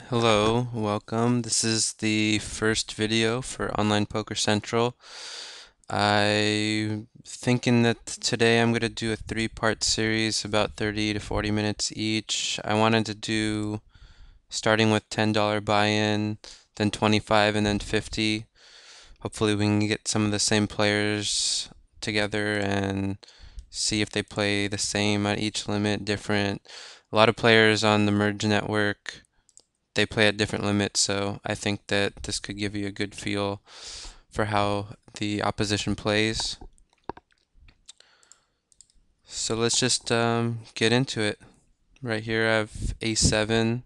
Hello, welcome. This is the first video for Online Poker Central. I'm thinking that today I'm going to do a three-part series, about 30 to 40 minutes each. I wanted to do starting with $10 buy-in, then 25 and then 50. Hopefully we can get some of the same players together and see if they play the same at each limit, different. A lot of players on the Merge network, they play at different limits, so I think that this could give you a good feel for how the opposition plays. So let's just get into it. Right here I have A7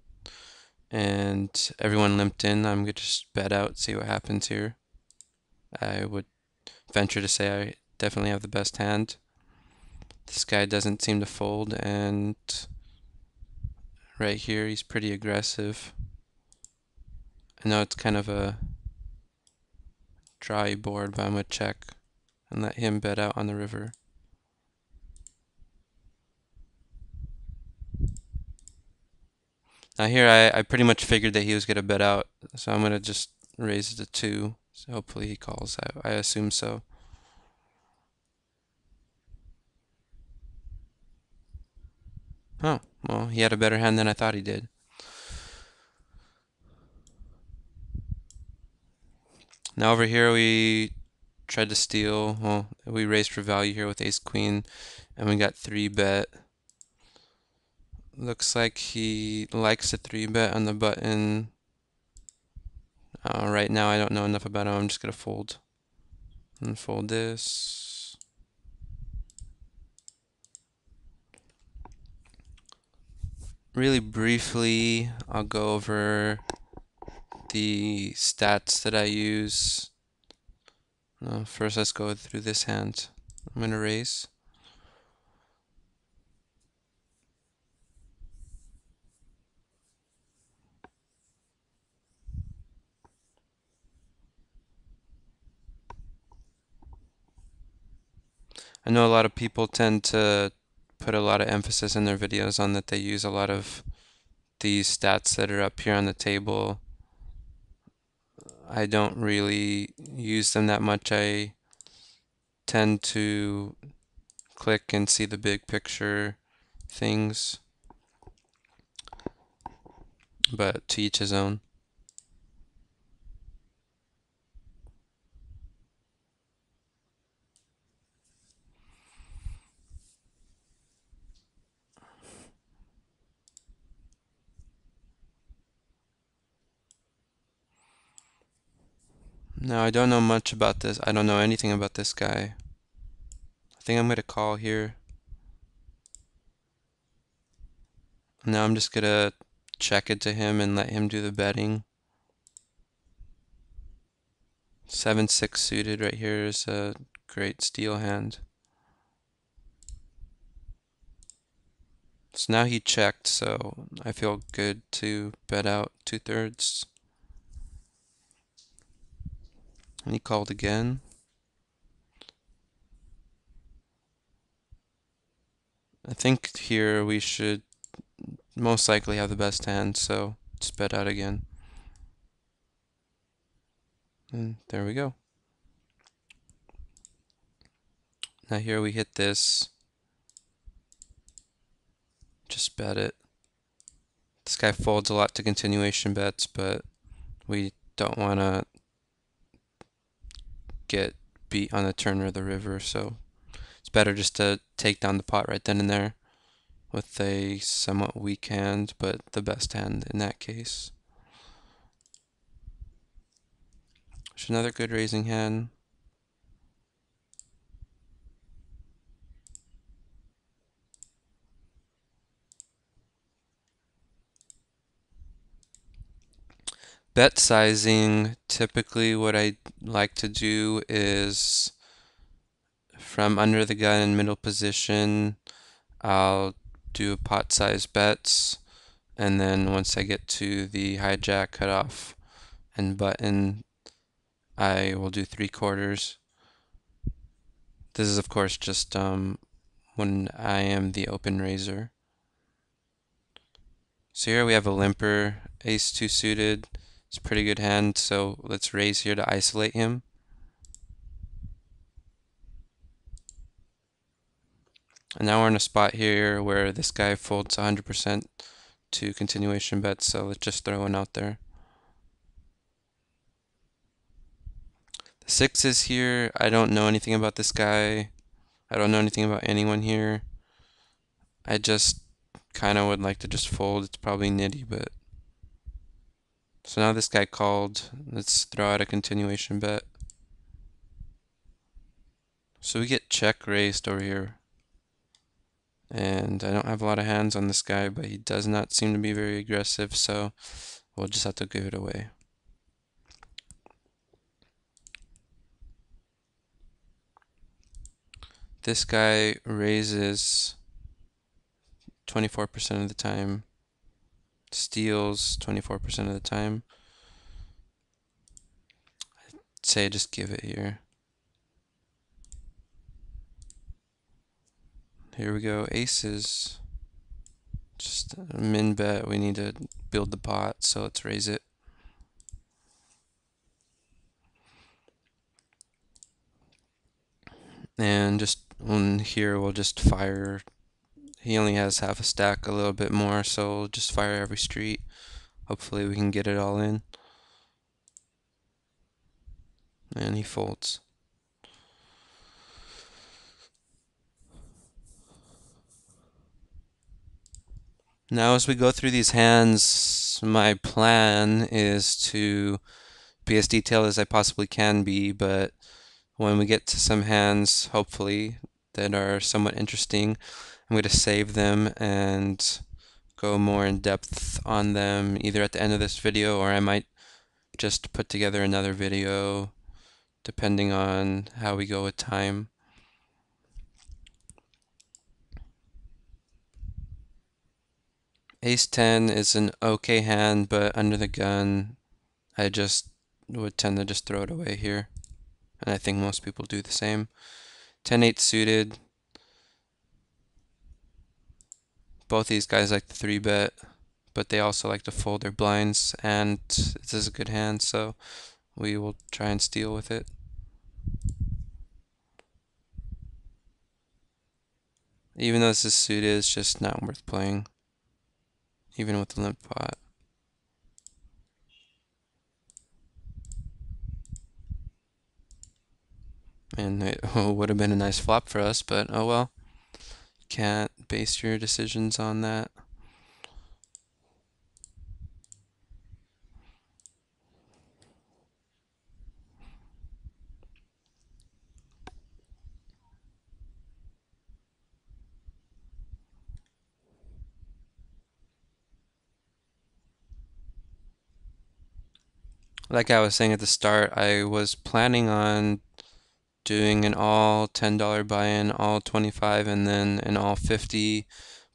and everyone limped in. I'm gonna just bet out, see what happens here. I would venture to say I definitely have the best hand. This guy doesn't seem to fold, and right here he's pretty aggressive. I know it's kind of a dry board, but I'm gonna check and let him bet out on the river. Now here I pretty much figured that he was gonna bet out, so I'm gonna just raise it to 2. So hopefully he calls. I assume so. Oh, well, he had a better hand than I thought he did. Now over here we tried to steal. Well, we raised for value here with ace queen, and we got 3-bet. Looks like he likes a 3-bet on the button. Right now I don't know enough about him. I'm just gonna fold. And fold this. Really briefly, I'll go over the stats that I use. First, let's go through this hand. I'm going to raise. I know a lot of people tend to put a lot of emphasis in their videos on that they use a lot of these stats that are up here on the table. I don't really use them that much. I tend to click and see the big picture things, but to each his own. Now, I don't know much about this. I don't know anything about this guy. I think I'm going to call here. Now I'm just going to check it to him and let him do the betting. 7-6 suited right here is a great steal hand. So now he checked, so I feel good to bet out 2/3. And he called again. I think here we should most likely have the best hand, so just bet out again. And there we go. Now here we hit this. Just bet it. This guy folds a lot to continuation bets, but we don't want to get beat on the turn or the river, so it's better just to take down the pot right then and there with a somewhat weak hand, but the best hand in that case. There's another good raising hand. Bet sizing, typically what I like to do is from under the gun in middle position, I'll do pot size bets, and then once I get to the hijack, cutoff, and button, I will do 3/4. This is of course just when I am the open raiser. So here we have a limper. Ace 2 suited. It's a pretty good hand, so let's raise here to isolate him. And now we're in a spot here where this guy folds 100% to continuation bets, so let's just throw one out there. The 6 is here. I don't know anything about this guy. I don't know anything about anyone here. I just kind of would like to just fold. It's probably nitty, but... So now this guy called. Let's throw out a continuation bet. So we get check raised over here. And I don't have a lot of hands on this guy, but he does not seem to be very aggressive, so we'll just have to give it away. This guy raises 24% of the time, steals 24% of the time. I'd say just give it here. Here we go, aces. Just a min bet. We need to build the pot, so let's raise it. And just on here, we'll just fire. He only has half a stack, a little bit more, so we'll just fire every street. Hopefully we can get it all in. And he folds. Now as we go through these hands, my plan is to be as detailed as I possibly can be, but when we get to some hands, hopefully, that are somewhat interesting, I'm going to save them and go more in depth on them either at the end of this video, or I might just put together another video depending on how we go with time. Ace 10 is an okay hand, but under the gun, I just would tend to just throw it away here. And I think most people do the same. 10-8 suited. Both these guys like to 3-bet, but they also like to fold their blinds, and this is a good hand, so we will try and steal with it. Even though this is suited, it's just not worth playing, even with the limp pot. And it would have been a nice flop for us, but oh well. Can't base your decisions on that. Like I was saying at the start, I was planning on doing an all $10 buy-in, all 25, and then an all 50,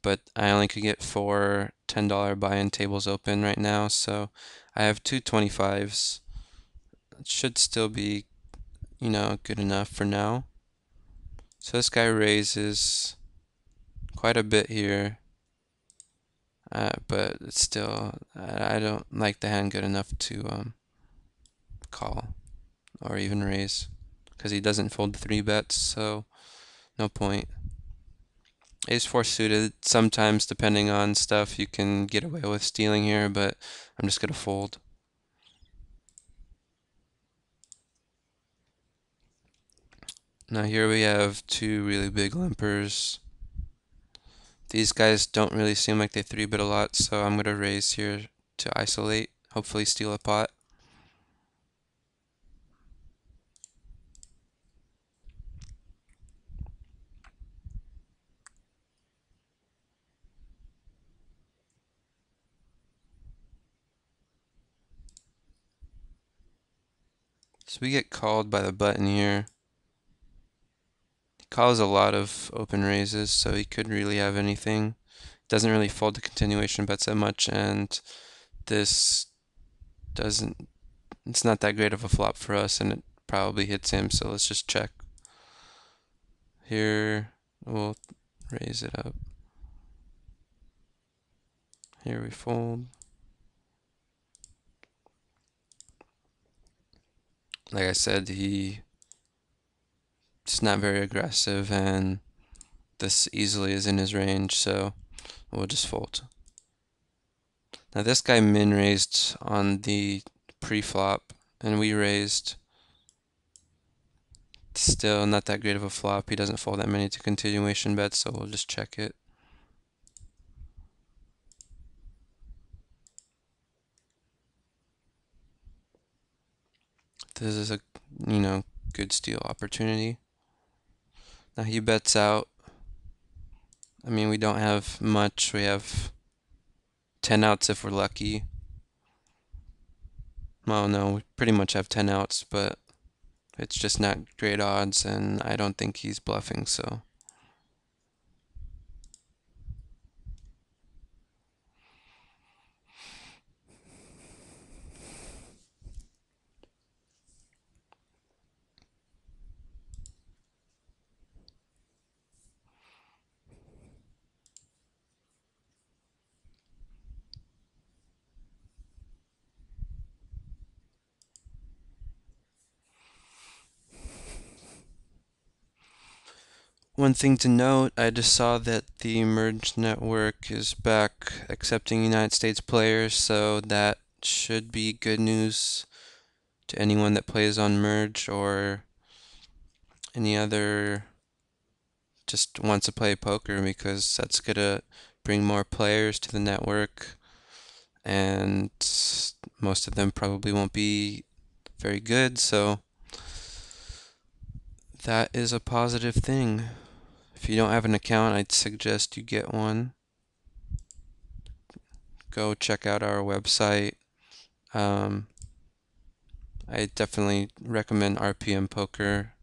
but I only could get 4 $10 buy-in tables open right now, so I have two 25s. It should still be, good enough for now. So this guy raises quite a bit here, but it's still, I don't like the hand good enough to call or even raise, because he doesn't fold the 3-bets, so no point. Ace 4 suited, sometimes depending on stuff you can get away with stealing here, but I'm just going to fold. Now here we have two really big limpers. These guys don't really seem like they 3-bet a lot, so I'm going to raise here to isolate, hopefully steal a pot. So we get called by the button here. He calls a lot of open raises, so he could really have anything. Doesn't really fold the continuation bets that much, and this doesn't, it's not that great of a flop for us, and it probably hits him, so let's just check. Here, we'll raise it up. Here we fold. Like I said, he's not very aggressive, and this easily is in his range, so we'll just fold. Now this guy min raised on the pre-flop, and we raised. Still not that great of a flop. He doesn't fold that many to continuation bets, so we'll just check it. This is a, good steal opportunity. Now he bets out. I mean, we don't have much. We have 10 outs if we're lucky. Well, no, we pretty much have 10 outs, but it's just not great odds, and I don't think he's bluffing, so. One thing to note, I just saw that the Merge Network is back accepting United States players, so that should be good news to anyone that plays on Merge or any other just wants to play poker, because that's gonna bring more players to the network, and most of them probably won't be very good, so that is a positive thing. If you don't have an account, I'd suggest you get one. Go check out our website. Um, I definitely recommend RPM Poker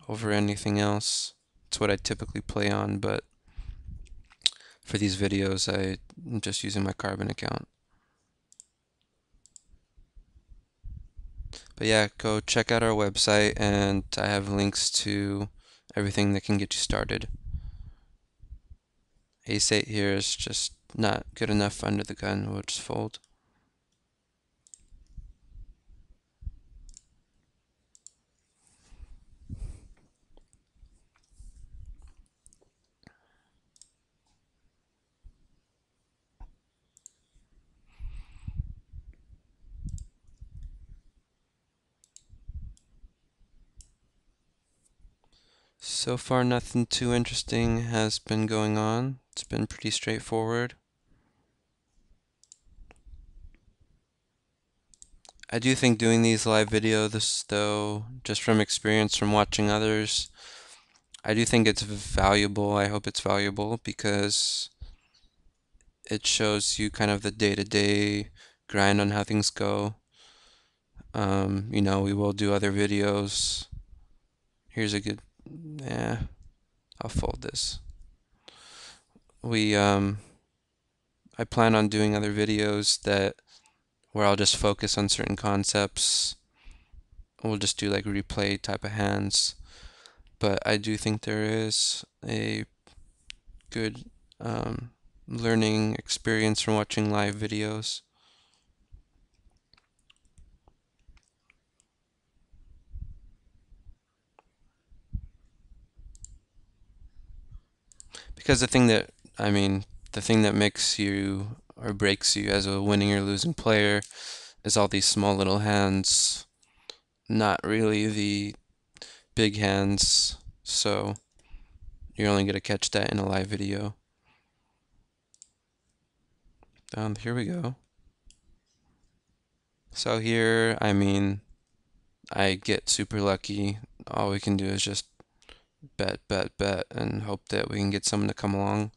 over anything else. It's what I typically play on, but for these videos, I'm just using my Carbon account. But yeah, go check out our website, and I have links to everything that can get you started. Ace 8 here is just not good enough under the gun. We'll just fold. So far, nothing too interesting has been going on. It's been pretty straightforward. I do think doing these live videos, though, just from experience from watching others, I do think it's valuable. I hope it's valuable because it shows you kind of the day-to-day grind on how things go. We will do other videos. Here's a good, yeah, I'll fold this. I plan on doing other videos where I'll just focus on certain concepts. We'll just do like replay type of hands. But I do think there is a good learning experience from watching live videos. Because the thing that makes you or breaks you as a winning or losing player is all these small little hands, not really the big hands. So you're only going to catch that in a live video. Here we go. So here, I get super lucky. All we can do is just bet, bet, bet, and hope that we can get someone to come along.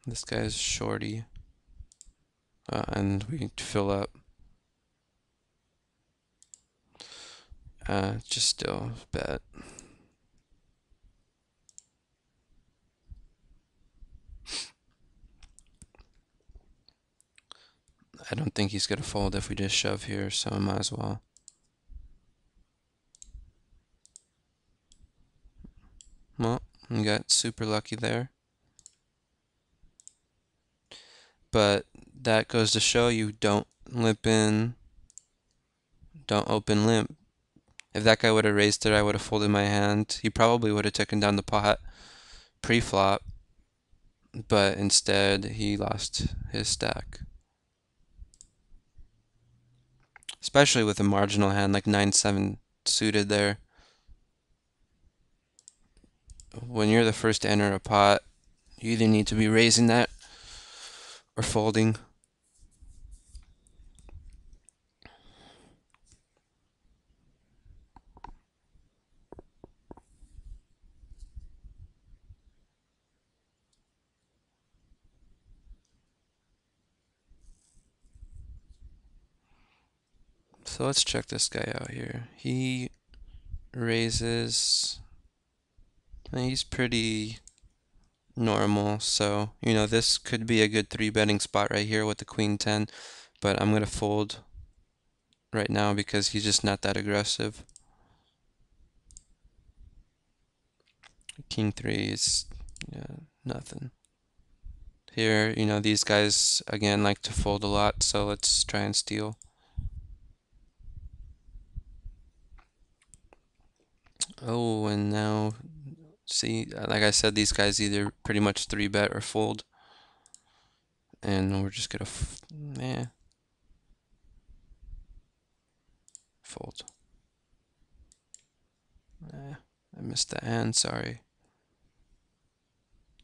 This guy's shorty. And we fill up. Just still bet. I don't think he's gonna fold if we just shove here, so I might as well. Well, we got super lucky there. But that goes to show you don't limp in, don't open limp. If that guy would have raised it, I would have folded my hand. He probably would have taken down the pot pre-flop, but instead he lost his stack. Especially with a marginal hand like 9-7 suited there. When you're the first to enter a pot, you either need to be raising that or folding. So let's check this guy out here. He raises. He's pretty normal, so this could be a good 3-betting spot right here with the Queen 10, but I'm gonna fold right now because he's just not that aggressive. King 3 is nothing. Here, these guys again like to fold a lot, so let's try and steal. Oh, and now, see, like I said, these guys either pretty much 3-bet or fold. And we're just gonna, fold. I missed the hand, sorry.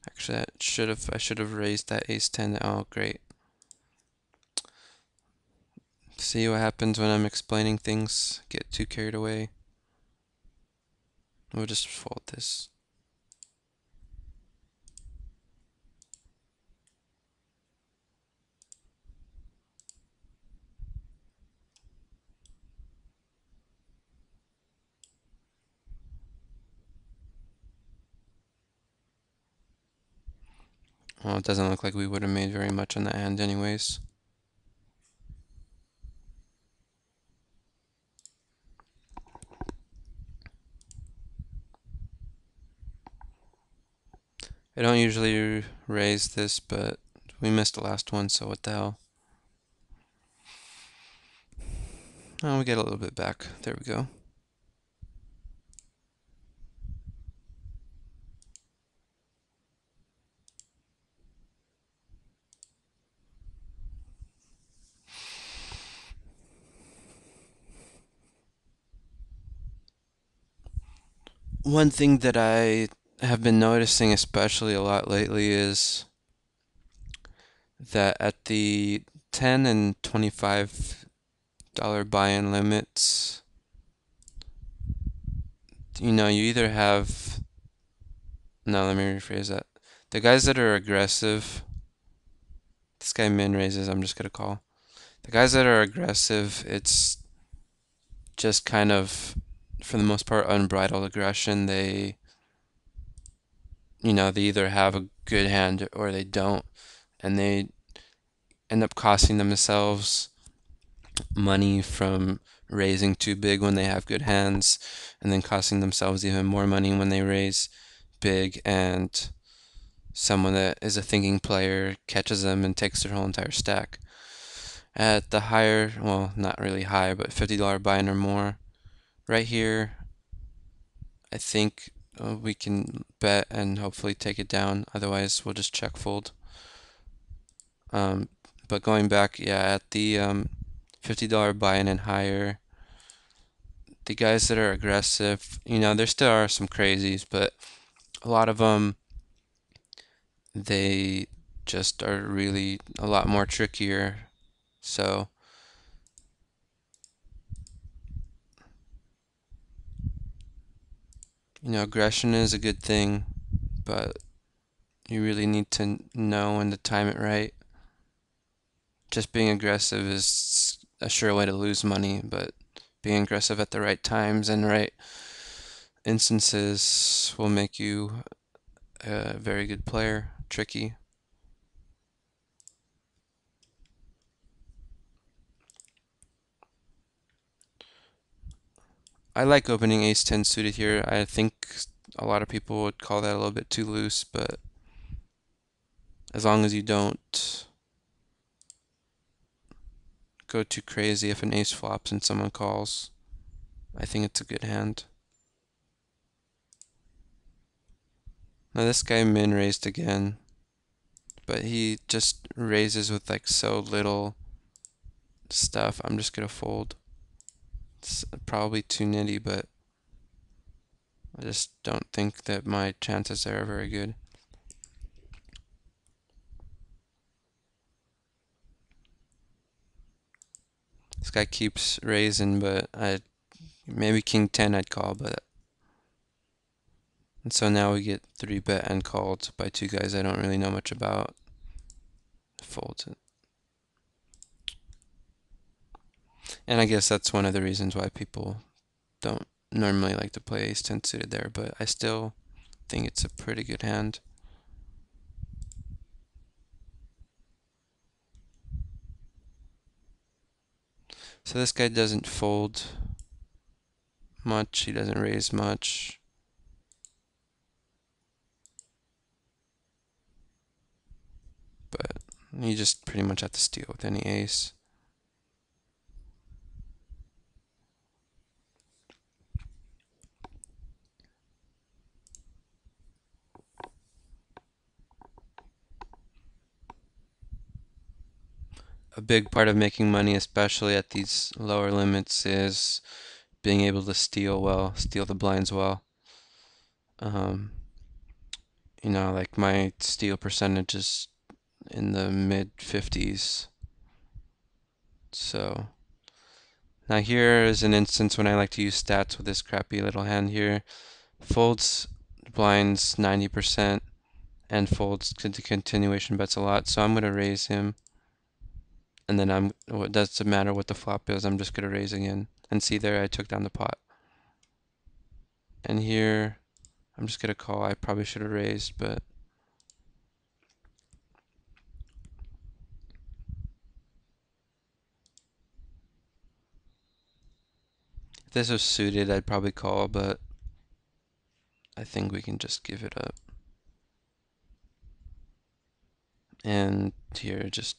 Actually, I should have raised that ace-10. Oh, great. See what happens when I'm explaining things? Get too carried away. We'll just fold this. Well, it doesn't look like we would have made very much on that hand anyways. I don't usually raise this, but we missed the last one, so what the hell. Oh, we get a little bit back. There we go. One thing that I have been noticing especially a lot lately is that at the 10 and $25 buy-in limits, you either have, no, let me rephrase that. The guys that are aggressive, this guy min raises, I'm just gonna call. The guys that are aggressive, it's just kind of, for the most part, unbridled aggression. They either have a good hand or they don't, and they end up costing themselves money from raising too big when they have good hands, and then costing themselves even more money when they raise big and someone that is a thinking player catches them and takes their whole entire stack. At the higher, well, not really high, but $50 buy-in or more, right here, I think we can bet and hopefully take it down. Otherwise, we'll just check fold. But going back, yeah, at the $50 buy-in and higher, the guys that are aggressive, there still are some crazies, but a lot of them, they just are really a lot more trickier. So, aggression is a good thing, but you really need to know when to time it right. Just being aggressive is a sure way to lose money, but being aggressive at the right times and right instances will make you a very good player. Tricky. I like opening ace-10 suited here. I think a lot of people would call that a little bit too loose, but as long as you don't go too crazy if an ace flops and someone calls. I think it's a good hand. Now this guy min raised again, but he just raises with like so little stuff. I'm just gonna fold. It's probably too nitty, but I just don't think that my chances there are very good. This guy keeps raising, but maybe king 10 I'd call, but and so now we get 3-bet and called by two guys I don't really know much about. Folds it. And I guess that's one of the reasons why people don't normally like to play ace 10 suited there, but I still think it's a pretty good hand. So this guy doesn't fold much, he doesn't raise much. But you just pretty much have to steal with any ace. A big part of making money, especially at these lower limits, is being able to steal well, steal the blinds well. Like my steal percentage is in the mid 50s. So now here is an instance when I like to use stats with this crappy little hand here. Folds blinds 90% and folds to continuation bets a lot. So I'm going to raise him. And then it doesn't matter what the flop is, I'm just going to raise again. And see there, I took down the pot. And here, I'm just going to call. I probably should have raised, but if this was suited, I'd probably call, but I think we can just give it up. And here, just,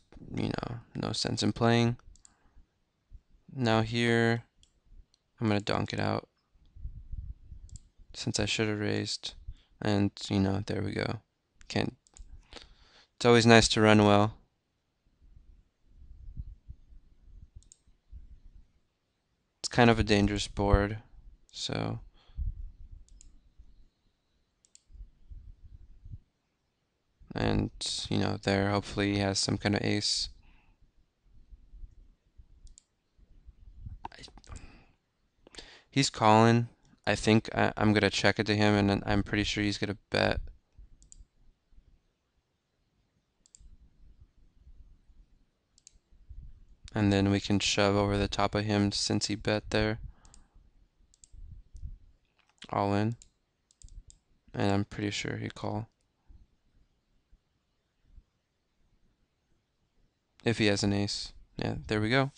no sense in playing. Now here, I'm going to donk it out since I should have raised. And, there we go. Can't. It's always nice to run well. It's kind of a dangerous board, so. And, there hopefully he has some kind of ace. He's calling. I think I'm going to check it to him, and then I'm pretty sure he's going to bet. And then we can shove over the top of him since he bet there. All in. And I'm pretty sure he'd call. If he has an ace. Yeah, there we go.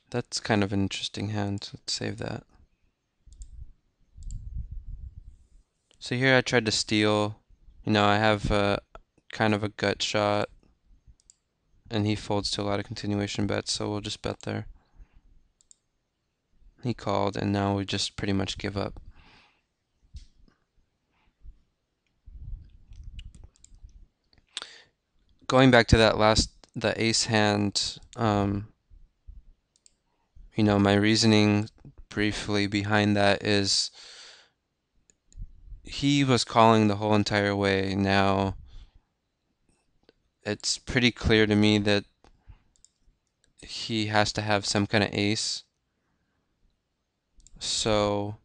That's kind of an interesting hand. Let's save that. So here I tried to steal. I have kind of a gut shot. And he folds to a lot of continuation bets, so we'll just bet there. He called, and now we just pretty much give up. Going back to the ace hand, my reasoning briefly behind that is he was calling the whole entire way. Now, it's pretty clear to me that he has to have some kind of ace. So,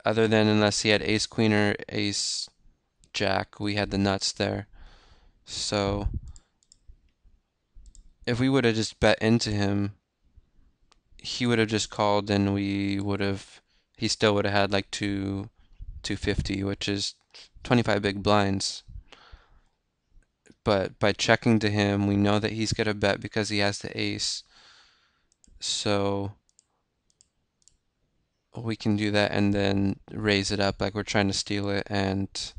other than unless he had ace queen or ace jack, we had the nuts there. So, if we would have just bet into him, he would have just called, and he still would have had like 250, which is 25 big blinds. But by checking to him, we know that he's gonna bet because he has the ace. So we can do that and then raise it up like we're trying to steal it, and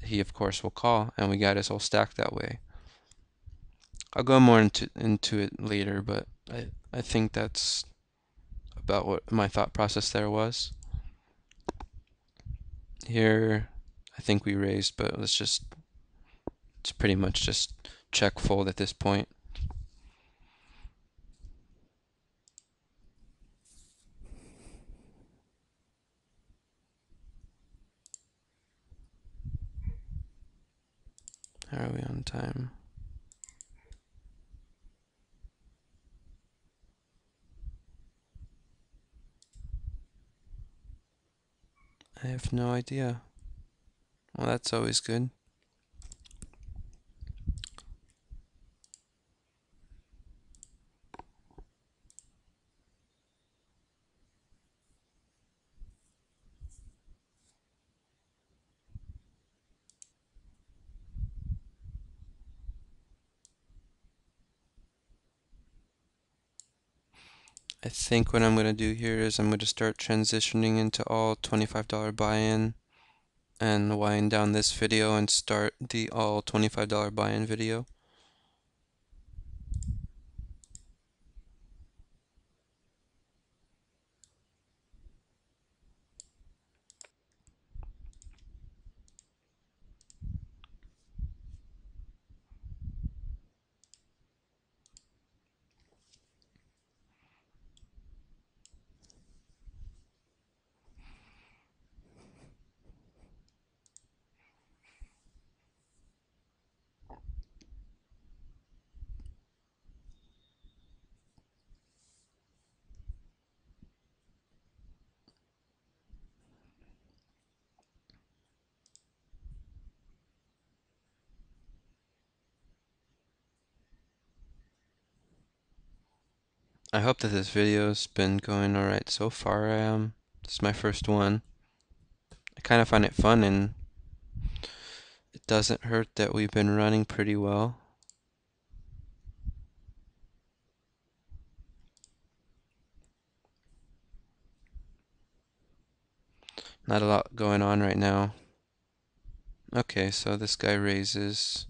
he of course will call, and we got his whole stack that way. I'll go more into it later, but I think that's about what my thought process there was. Here, I think we raised, but it's pretty much just check fold at this point. How are we on time? I have no idea. Well, that's always good. I think what I'm going to do here is I'm going to start transitioning into all $25 buy-in and wind down this video and start the all $25 buy-in video. I hope that this video's been going alright so far. This is my first one. I kind of find it fun, and it doesn't hurt that we've been running pretty well. Not a lot going on right now. Okay, so this guy raises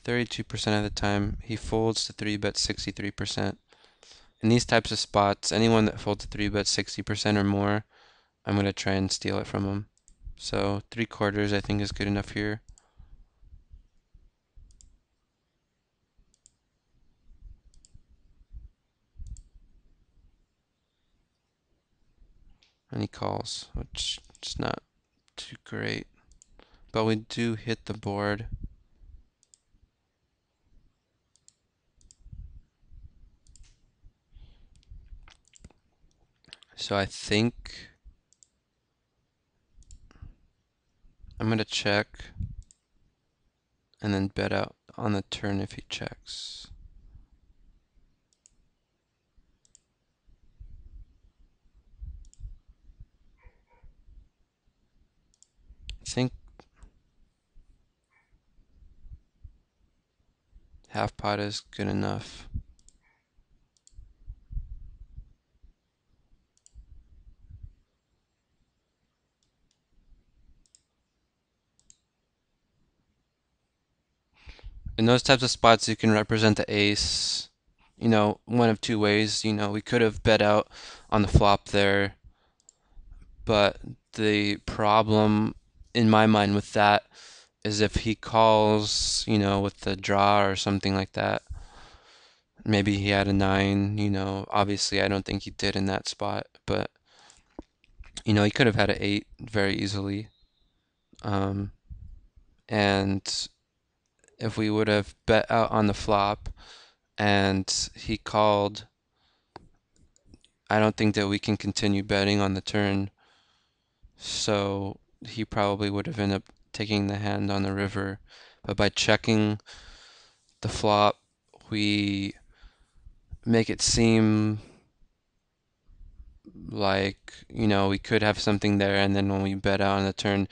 32% of the time. He folds to 3-bet 63%. In these types of spots, anyone that folds to 3-bet 60% or more, I'm going to try and steal it from him. So 3/4 I think is good enough here. And he calls, which is not too great. But we do hit the board. So I think I'm going to check and then bet out on the turn if he checks. I think half pot is good enough. In those types of spots, you can represent the ace, one of two ways. We could have bet out on the flop there, but the problem in my mind with that is if he calls, with the draw or something like that. Maybe he had a 9, obviously I don't think he did in that spot, but he could have had an 8 very easily. Um, and if we would have bet out on the flop and he called, I don't think that we can continue betting on the turn. So he probably would have ended up taking the hand on the river. But by checking the flop, we make it seem like, we could have something there, and then when we bet out on the turn,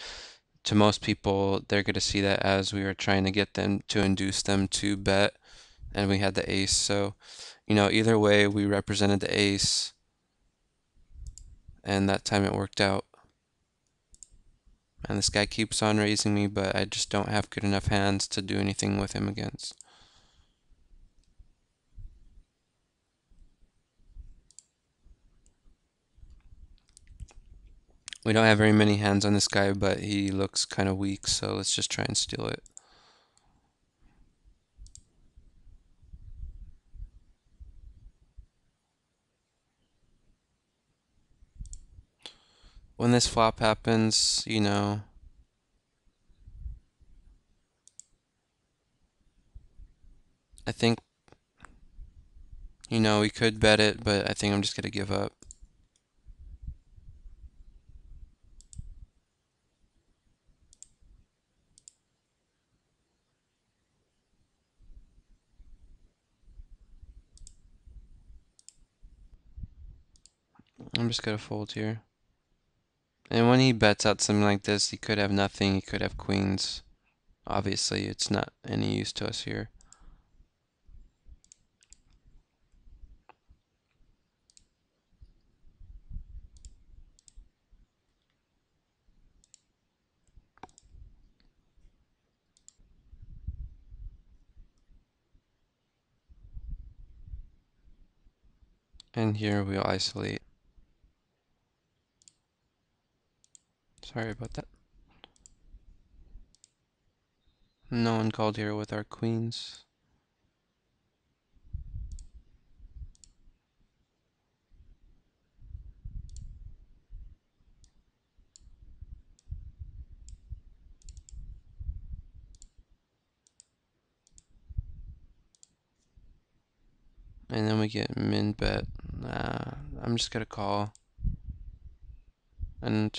to most people, they're going to see that as we were trying to get them to induce them to bet, and we had the ace. So, either way, we represented the ace. and that time it worked out. And this guy keeps on raising me, but I just don't have good enough hands to do anything with him against. We don't have very many hands on this guy, but he looks kind of weak, so let's just try and steal it. When this flop happens, I think, we could bet it, but I think I'm just gonna give up. I'm just gonna fold here. And when he bets out something like this, he could have nothing, he could have queens. Obviously, it's not any use to us here. And here we'll isolate. Sorry about that. No one called here with our queens. And then we get min bet. I'm just gonna call. And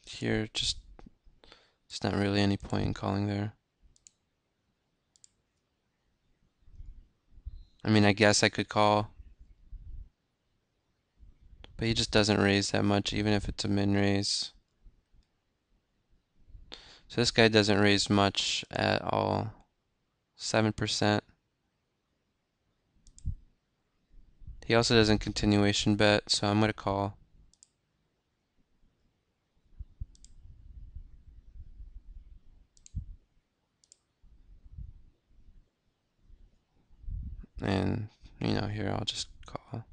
here, just, it's not really any point in calling there. I mean, I guess I could call. But he just doesn't raise that much, even if it's a min raise. So this guy doesn't raise much at all. 7%. He also doesn't continuation bet, so I'm gonna call. And, here I'll just call.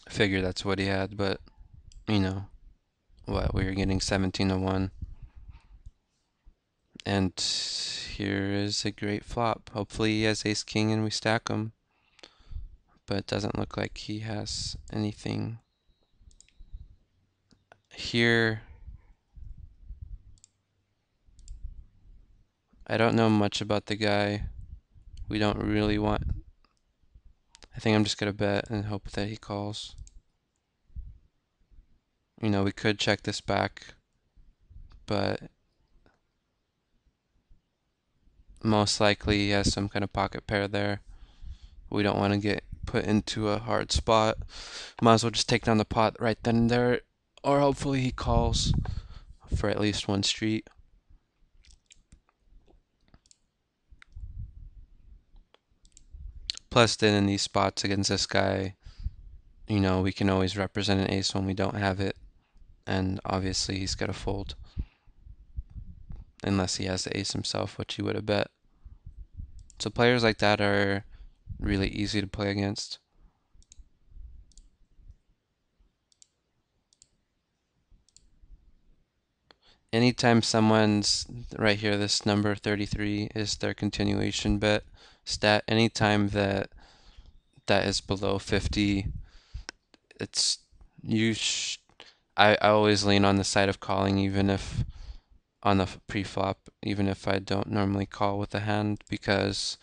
I figure that's what he had, but, what, we were getting 17-1. And here is a great flop. Hopefully he has ace king and we stack him. But it doesn't look like he has anything. Here, I don't know much about the guy. We don't really want. I think I'm just gonna bet and hope that he calls. We could check this back, but most likely he has some kind of pocket pair there. We don't want to get put into a hard spot. Might as well just take down the pot right then and there, or hopefully he calls for at least one street. Plus, then in these spots against this guy, we can always represent an ace when we don't have it. And obviously he's got to fold. Unless he has the ace himself, which he would have bet. So players like that are really easy to play against. Anytime someone's right here, this number 33 is their continuation bet stat. Anytime that is below 50, it's you. I always lean on the side of calling, even if on the pre-flop, even if I don't normally call with the hand, because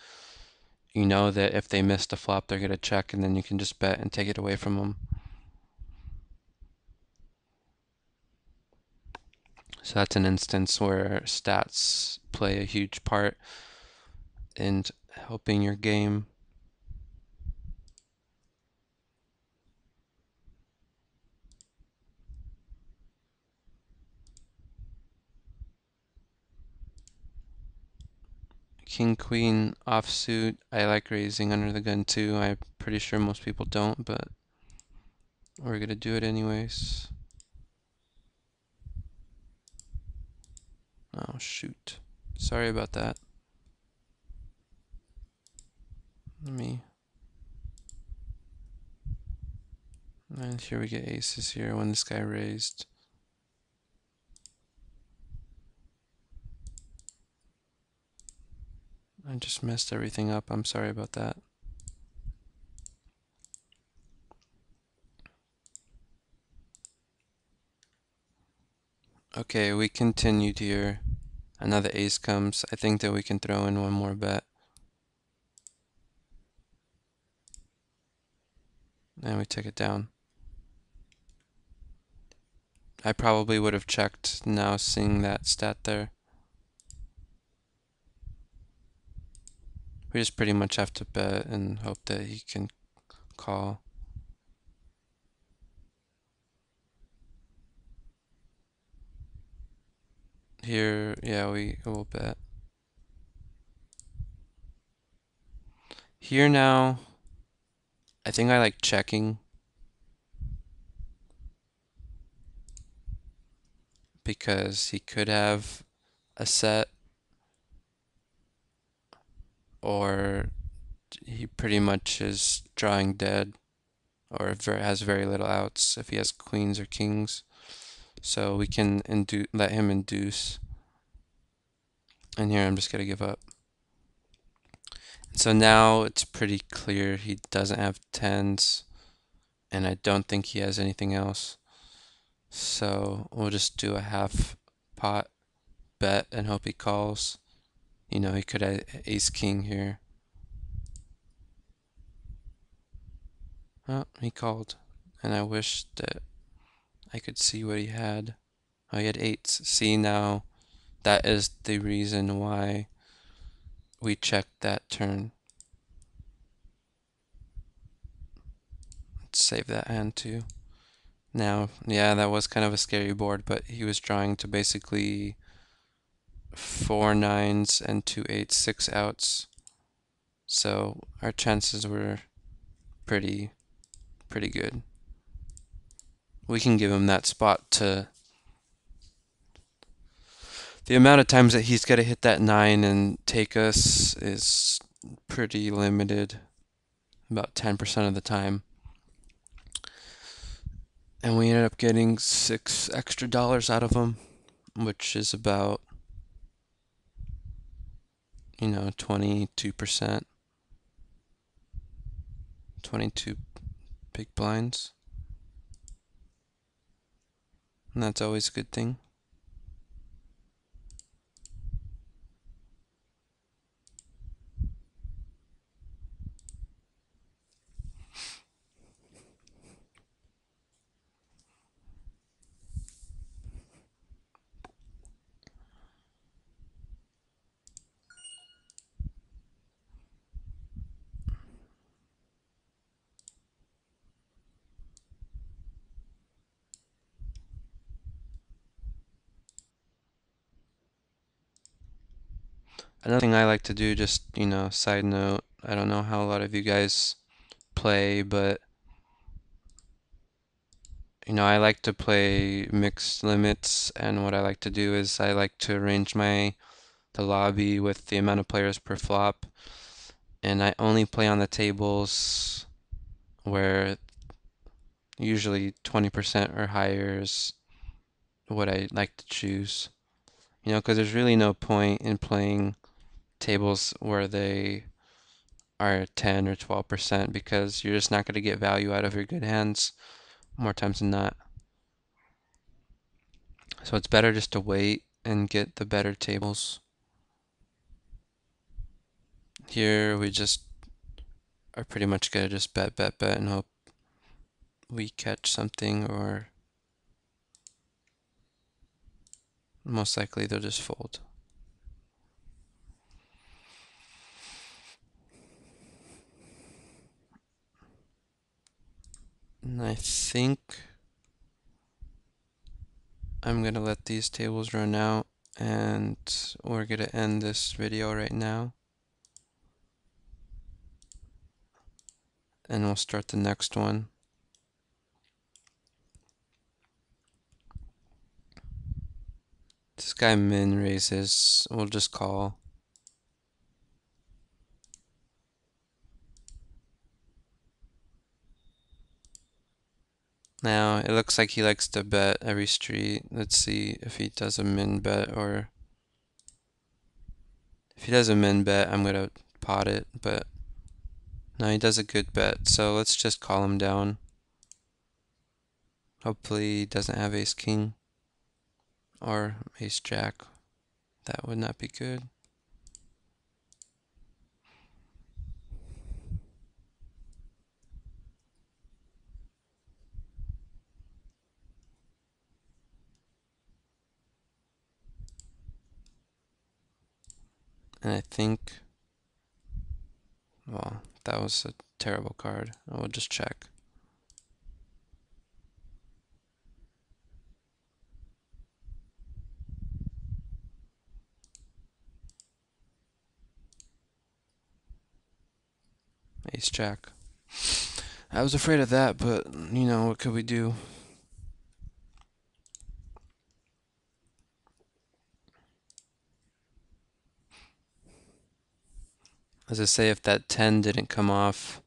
you know that if they miss the flop, they're gonna check, and then you can just bet and take it away from them. So that's an instance where stats play a huge part in helping your game. King Queen offsuit. I like raising under the gun too. I'm pretty sure most people don't, but we're gonna do it anyways. Oh shoot. Sorry about that. And here we get aces here when this guy raised. I just messed everything up. I'm sorry about that. Okay, we continued here. Another ace comes. I think that we can throw in one more bet. And we take it down. I probably would have checked now seeing that stat there. We just pretty much have to bet and hope that he can call. Here, yeah, we will bet. Here now, I think I like checking because he could have a set or he pretty much is drawing dead or has very little outs if he has queens or kings. So we can let him induce. And here I'm just gonna give up. So now it's pretty clear he doesn't have tens, and I don't think he has anything else. So we'll just do a half pot bet and hope he calls. You know, he could have ace king here. Oh, he called. And I wish that I could see what he had. Oh, he had eights. See, now that is the reason why we checked that turn. Let's save that hand too. Now, yeah, that was kind of a scary board, but he was drawing to basically 4 nines and 2 eights, 6 outs. So our chances were pretty good. We can give him that spot to the amount of times that he's got to hit that 9 and take us is pretty limited, about 10% of the time. And we ended up getting $6 extra out of him, which is about, 22%, 22 big blinds. And that's always a good thing. Another thing I like to do, just, side note, I don't know how a lot of you guys play, but, I like to play mixed limits, and what I like to do is I like to arrange the lobby with the amount of players per flop, and I only play on the tables where usually 20% or higher is what I like to choose. Because there's really no point in playing tables where they are 10 or 12% because you're just not going to get value out of your good hands more times than not. So it's better just to wait and get the better tables. Here we just are pretty much going to just bet and hope we catch something, or most likely they'll just fold. And I think I'm going to let these tables run out, and we're going to end this video right now. and we'll start the next one. This guy min raises. We'll just call. Now, it looks like he likes to bet every street. Let's see if he does a min bet, or if he does a min bet, I'm gonna pot it, but no, he does a good bet, so let's just call him down. Hopefully he doesn't have ace king or ace jack. That would not be good. And I think, well, that was a terrible card. I will just check. Ace jack. I was afraid of that, but what could we do? As I say, if that 10 didn't come off,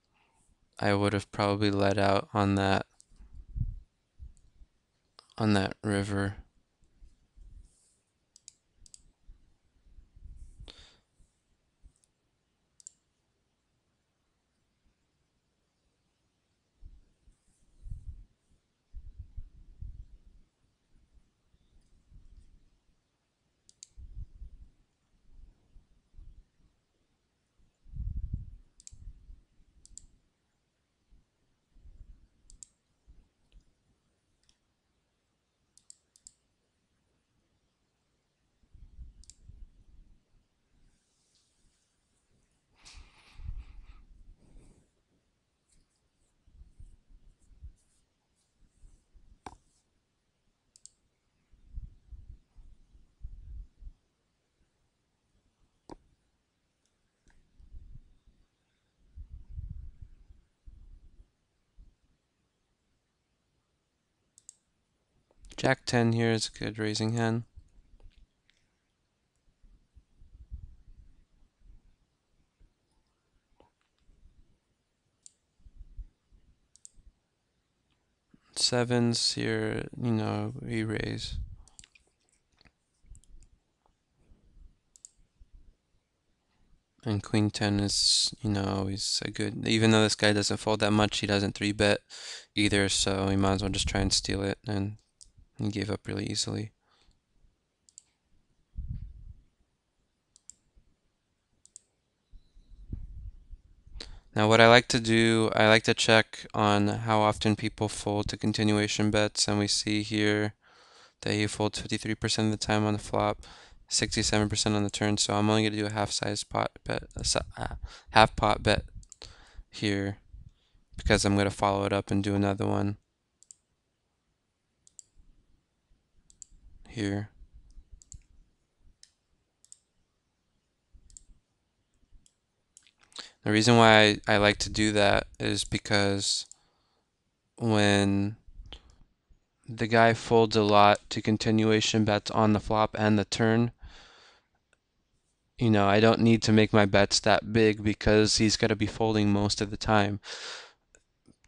I would have probably let out on that river. Jack 10 here is a good raising hand. Sevens here, we raise. And Queen 10 is, always a good, even though this guy doesn't fold that much, he doesn't 3-bet either, so we might as well just try and steal it, and he gave up really easily. Now what I like to do, I like to check on how often people fold to continuation bets, and we see here that he folds 53% of the time on the flop, 67% on the turn, so I'm only going to do a half-size pot bet, half pot bet here, because I'm going to follow it up and do another one here. The reason why I like to do that is because when the guy folds a lot to continuation bets on the flop and the turn, I don't need to make my bets that big because he's going to be folding most of the time.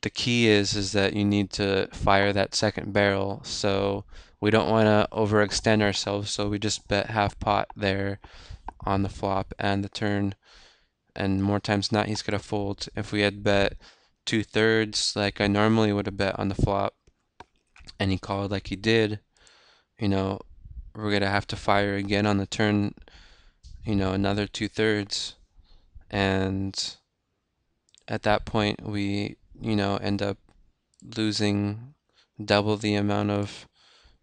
The key is that you need to fire that second barrel, so we don't want to overextend ourselves, so we just bet half pot there on the flop and the turn, and more times than not he's going to fold. If we had bet 2/3 like I normally would have bet on the flop, and he called like he did, we're going to have to fire again on the turn, another 2/3, and at that point we, end up losing double the amount of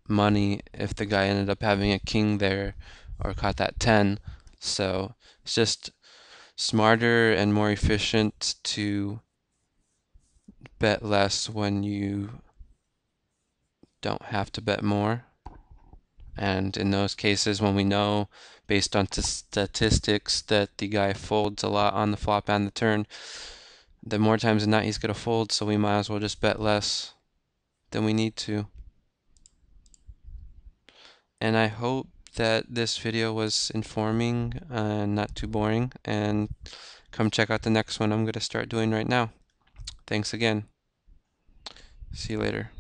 money if the guy ended up having a king there or caught that 10. So it's just smarter and more efficient to bet less when you don't have to bet more. And in those cases, when we know based on statistics that the guy folds a lot on the flop and the turn, the more times than not he's gonna fold, so we might as well just bet less than we need to. And I hope that this video was informing and not too boring, and come check out the next one I'm gonna start doing right now. Thanks again. See you later.